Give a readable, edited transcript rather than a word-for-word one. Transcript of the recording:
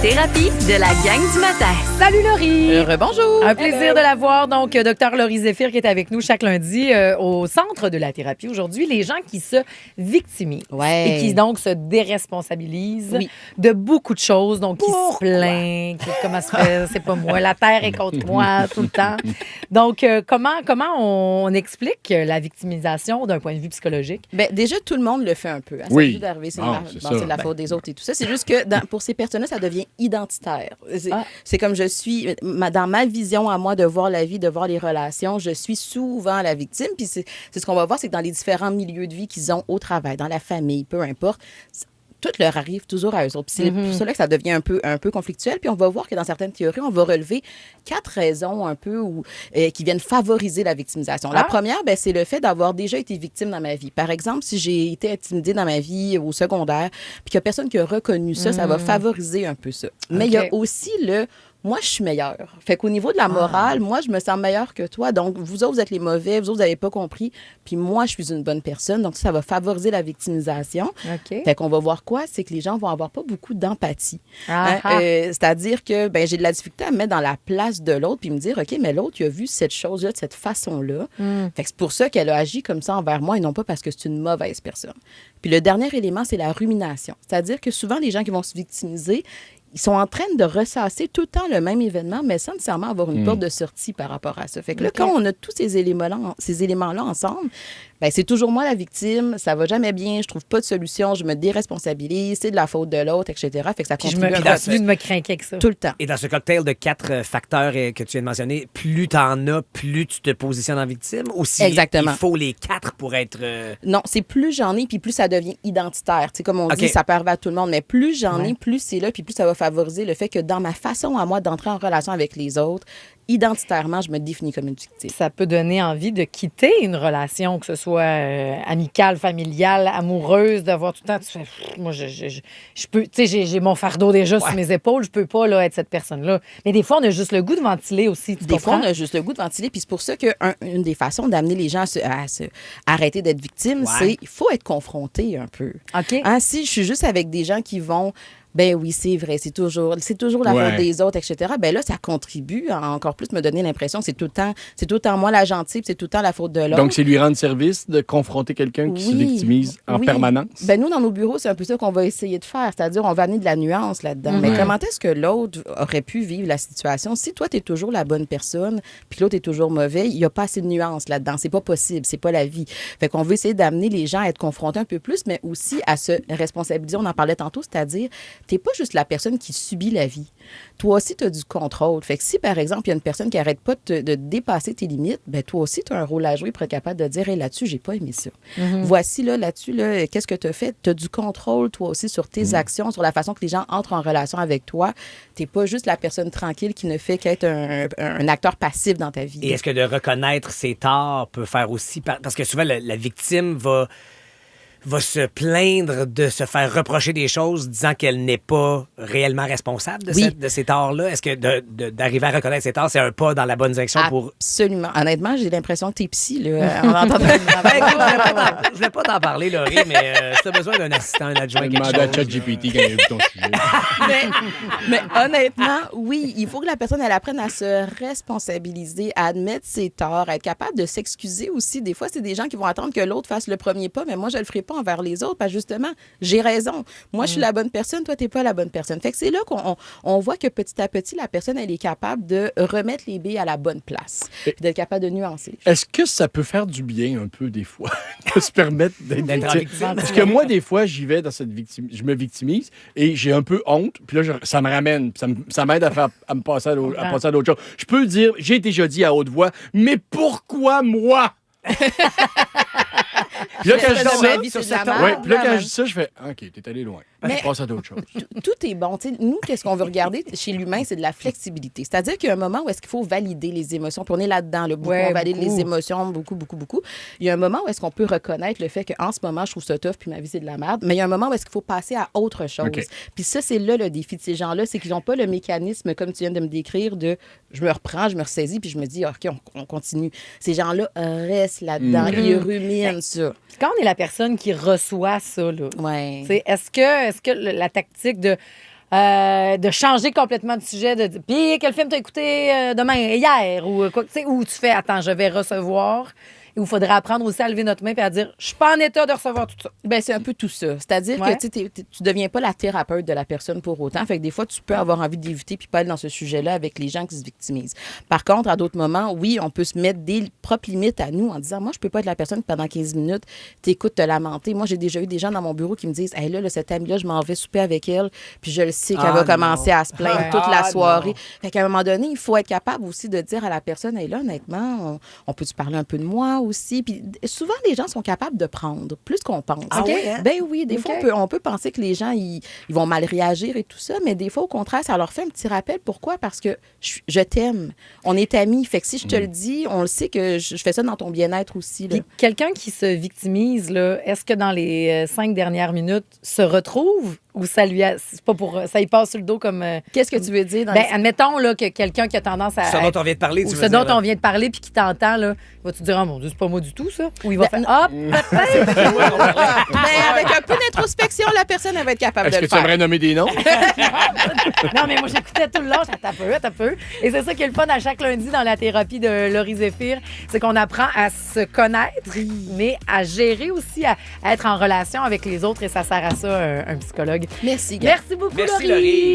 thérapie de la gang du matin. Salut Laurie! Rebonjour! Un plaisir de la voir. Donc, Dr Laurie Zéphir qui est avec nous chaque lundi au centre de la thérapie. Aujourd'hui, les gens qui se victimisent Ouais. et qui donc se déresponsabilisent de beaucoup de choses. Donc, qui se plaignent, comment se fait, c'est pas moi, la terre est contre moi tout le temps. Donc, comment on explique la victimisation d'un point de vue psychologique? Ben, déjà, tout le monde le fait un peu. Hein. Oui. C'est d'arriver, c'est c'est ça. de la faute des autres et tout ça. C'est juste que pour ces personnes-là, ça devient identitaire. C'est comme je suis, dans ma vision à moi de voir la vie, de voir les relations, je suis souvent la victime. Puis c'est ce qu'on va voir, c'est que dans les différents milieux de vie qu'ils ont au travail, dans la famille, peu importe, tout leur arrive toujours à eux autres. Puis c'est pour cela que ça devient un peu conflictuel. Puis on va voir que dans certaines théories, on va relever 4 raisons un peu qui viennent favoriser la victimisation. La première, ben, c'est le fait d'avoir déjà été victime dans ma vie. Par exemple, si j'ai été intimidée dans ma vie au secondaire, puis qu'il n'y a personne qui a reconnu ça, ça va favoriser un peu ça. Mais il y a aussi moi, je suis meilleure. Fait qu'au niveau de la morale, moi, je me sens meilleure que toi. Donc, vous autres, vous êtes les mauvais, vous autres, vous n'avez pas compris. Puis moi, je suis une bonne personne. Donc, ça va favoriser la victimisation. OK. Fait qu'on va voir quoi? C'est que les gens vont avoir pas beaucoup d'empathie. C'est-à-dire que j'ai de la difficulté à me mettre dans la place de l'autre puis me dire, OK, mais l'autre, il a vu cette chose-là de cette façon-là. Fait que c'est pour ça qu'elle a agi comme ça envers moi et non pas parce que c'est une mauvaise personne. Puis le dernier élément, c'est la rumination. C'est-à-dire que souvent, les gens qui vont se victimiser, ils sont en train de ressasser tout le temps le même événement, mais sans nécessairement avoir une porte de sortie par rapport à ça. Fait que là, quand on a tous ces éléments-là ensemble, ben c'est toujours moi la victime, ça va jamais bien, je trouve pas de solution, je me déresponsabilise, c'est de la faute de l'autre, etc. Fait que ça Puis je contribue continue de me craquer avec ça. tout le temps. Et dans ce cocktail de 4 facteurs que tu viens de mentionner, plus t'en as, plus tu te positionnes en victime? Ou si Exactement. il faut les 4 pour être... Non, c'est plus j'en ai, puis plus ça devient identitaire. C'est comme on dit, ça peut arriver à tout le monde, mais plus j'en ai, plus c'est là, puis plus ça va favoriser le fait que dans ma façon à moi d'entrer en relation avec les autres, identitairement, je me définis comme une victime. Ça peut donner envie de quitter une relation, que ce soit amicale, familiale, amoureuse, d'avoir tout le temps. Tu fais, moi, je peux, tu sais, j'ai mon fardeau déjà sur mes épaules, je peux pas là, être cette personne-là. Mais des fois, on a juste le goût de ventiler aussi. Des fois, on a juste le goût de ventiler, puis c'est pour ça qu'une des façons d'amener les gens à se arrêter d'être victimes, c'est il faut être confronté un peu. OK. Hein, si je suis juste avec des gens qui vont ben oui, c'est vrai, c'est toujours la faute des autres, etc. Ben là, ça contribue à encore plus me donner l'impression que c'est tout le temps moi la gentille, puis c'est tout le temps la faute de l'autre. Donc, c'est lui rendre service de confronter quelqu'un qui se victimise en permanence? Ben nous, dans nos bureaux, c'est un peu ça qu'on va essayer de faire. C'est-à-dire, on va amener de la nuance là-dedans. Mais comment est-ce que l'autre aurait pu vivre la situation? Si toi, tu es toujours la bonne personne, puis l'autre est toujours mauvais, il n'y a pas assez de nuance là-dedans. C'est pas possible, c'est pas la vie. Fait qu'on veut essayer d'amener les gens à être confrontés un peu plus, mais aussi à se responsabiliser. On en parlait tantôt, c'est-à-dire, t'es pas juste la personne qui subit la vie. Toi aussi, tu as du contrôle. Fait que si, par exemple, il y a une personne qui arrête pas de dépasser tes limites, ben toi aussi, tu as un rôle à jouer pour être capable de dire, hey, là-dessus, j'ai pas aimé ça. Voici, là-dessus, qu'est-ce que tu as fait? Tu as du contrôle, toi aussi, sur tes actions, sur la façon que les gens entrent en relation avec toi. Tu n'es pas juste la personne tranquille qui ne fait qu'être un acteur passif dans ta vie. Et est-ce que de reconnaître ses torts peut faire aussi... Parce que souvent, la victime va se plaindre de se faire reprocher des choses disant qu'elle n'est pas réellement responsable de ces torts-là. Est-ce que d'arriver à reconnaître ses torts, c'est un pas dans la bonne direction pour... Absolument. Honnêtement, j'ai l'impression que t'es psy, là. On entend Je voulais pas t'en parler, Laurie, mais si t'as besoin d'un assistant, un adjoint, quelque Demande à chose... ChatGPT quand il a vu ton sujet. mais honnêtement, oui, il faut que la personne, elle apprenne à se responsabiliser, à admettre ses torts, à être capable de s'excuser aussi. Des fois, c'est des gens qui vont attendre que l'autre fasse le premier pas, mais moi, je le ferai pas envers les autres, parce que justement, j'ai raison. Moi, je suis la bonne personne, toi, t'es pas la bonne personne. Fait que c'est là qu'on voit que petit à petit, la personne, elle est capable de remettre les billes à la bonne place, puis d'être capable de nuancer. Est-ce que ça peut faire du bien un peu, des fois, de se permettre d'être victime? victime? Parce que moi, des fois, j'y vais dans cette je me victimise et j'ai un peu honte, puis là, ça me ramène, puis ça m'aide à me passer à d'autres choses. Je peux dire, j'ai déjà dit à haute voix, mais pourquoi moi? Puis là, quand je dis ça, je fais OK, t'es allé loin. Je passe à d'autres choses. Tout est bon. T'sais, nous, qu'est-ce qu'on veut regarder chez l'humain, c'est de la flexibilité. C'est-à-dire qu'il y a un moment où est-ce qu'il faut valider les émotions. Puis on est là-dedans, on valide les émotions beaucoup. Il y a un moment où est-ce qu'on peut reconnaître le fait qu'en ce moment, je trouve ça tough, puis ma vie, c'est de la merde. Mais il y a un moment où est-ce qu'il faut passer à autre chose. Okay. Puis ça, c'est là le défi de ces gens-là, c'est qu'ils n'ont pas le mécanisme, comme tu viens de me décrire, de je me reprends, je me ressaisis, puis je me dis, OK, on continue. Ces gens-là restent là-dedans, ils ruminent ça. Quand on est la personne qui reçoit ça, là, est-ce que la tactique de de changer complètement de sujet, de dire, puis quel film t'as écouté demain, hier, ou quoi, tu sais, où tu fais, attends, je vais recevoir. Et où il faudrait apprendre aussi à lever notre main et à dire, je suis pas en état de recevoir tout ça. Ben, c'est un peu tout ça. C'est-à-dire Ouais. que tu deviens pas la thérapeute de la personne pour autant. Fait que des fois, tu peux avoir envie d'éviter puis pas aller dans ce sujet-là avec les gens qui se victimisent. Par contre, à d'autres moments, oui, on peut se mettre des propres limites à nous en disant, moi, je peux pas être la personne qui, pendant 15 minutes, t'écoute te lamenter. Moi, j'ai déjà eu des gens dans mon bureau qui me disent, hey, là, cette amie-là, je m'en vais souper avec elle, puis je le sais qu'elle va commencer à se plaindre toute la soirée. Fait qu'à un moment donné, il faut être capable aussi de dire à la personne, hey, là, honnêtement, on peut-tu parler un peu de moi aussi? Puis souvent, les gens sont capables de prendre plus qu'on pense. Ah oui, hein? Ben oui, des fois, on peut penser que les gens, ils vont mal réagir et tout ça, mais des fois, au contraire, ça leur fait un petit rappel. Pourquoi? Parce que je t'aime. On est amis. Fait que si je te le dis, on le sait que je fais ça dans ton bien-être aussi. Là. Puis quelqu'un qui se victimise, là, est-ce que dans les 5 dernières minutes se retrouve ou ça lui c'est pas pour ça y passe sur le dos comme Qu'est-ce que tu veux dire? ben, admettons là, que quelqu'un qui a tendance à Ce dont on vient de parler, ou tu ce veux dont dire, on vient de parler puis qui t'entend là, vas-tu dire oh mon Dieu, c'est pas moi du tout ça? Ou il va Ben, faire peut-être. Mais avec un peu d'introspection, la personne, elle va être capable Est-ce de que le tu faire. aimerais nommer des noms? Non, mais moi, j'écoutais tout le long. T'as peu. Et c'est ça qui est le fun à chaque lundi dans la thérapie de Laurie Zéphir. C'est qu'on apprend à se connaître, mais à gérer aussi, à être en relation avec les autres. Et ça sert à ça, un psychologue. Merci, Gab. Merci beaucoup, Merci, Laurie. Laurie.